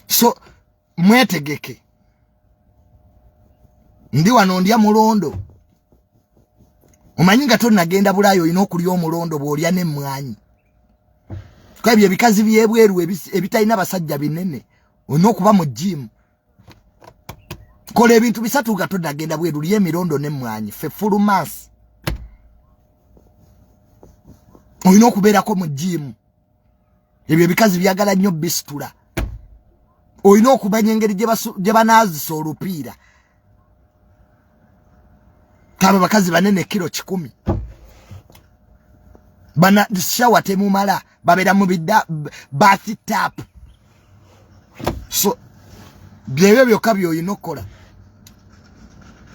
So mwetegeke. Ndi wano ndya mulondo. Omanyi nga tonnagenda Bulaaya olina okulya omulondo bw'olya n'emmwanyi. Kwa ebyo ebikazi byebweru ebitalina basajja binene olina okuba mu gym. Kola ebintu bisatu nga tonnagenda bweru lya emirondo n'emmwanyi fe full mass. Olina okubeerako mu gym. Ebyo ebikazi byagala nnyo bisitula. Olina okumanya engeri gye banaazisa olupiira. Kaba bakazi banene kilo 10. Bana shawa temumala babera mu bath tap. So byebyo byokka by'olina okukola.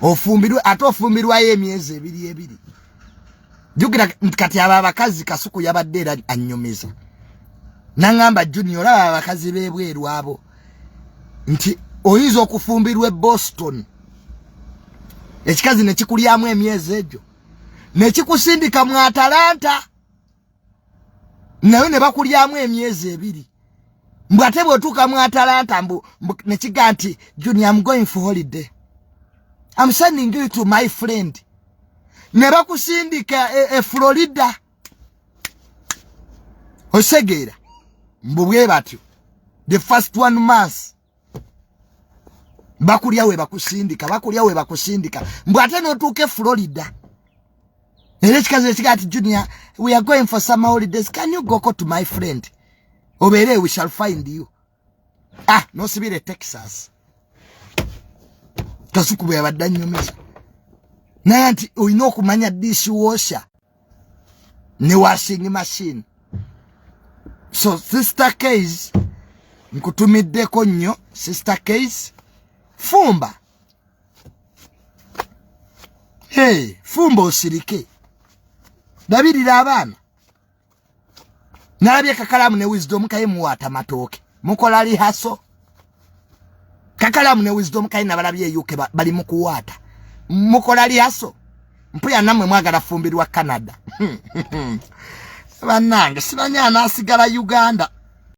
Ofumbirwa emyezi 2. Jukira kati aba bakazi Kasuku yabadde era annyumiza. Nangamba Junior aba bakazi bebweru abo. Nti oyinza okufumbirwa Boston. Ekikazi ne kikulyamu emyezi egyo. Ne kikusindika mu Atalanta. Nawe ne bakulyamu emyezi 2. Mbwate bw'otuuka mu Atalanta ne kiga nti Junior, I'm going for holiday. I'm sending you to my friend. Ne bakusindika Florida. Osegeera. Mbubwe batyo. The first 1 month. Bakulya we bakusindika. Mbwate n'otuuke Florida. Era ekikazi ekiga nti Junior, we are going for summer holidays. Can you go to my friend? Obere, we shall find you. No sibire Texas. Kasuku bwe yabadde annyumiza. Naye nti olina okumanya dishwasher ne washing machine. So sister Case nkutumiddeko nnyo. Sister Case fumba. Hey, fumba osirike. Dabirira abaana. Nalabye Kakalamu ne Wisdom kaye muwata matooke. Mukola lihaso. Kakalamu ne Wisdom kaye nabalabye yuke bali mukuwata. Mukola lihaso. Mpuya namwe mwagala fumbirwa Canada. Banange sinanya anasigala Uganda.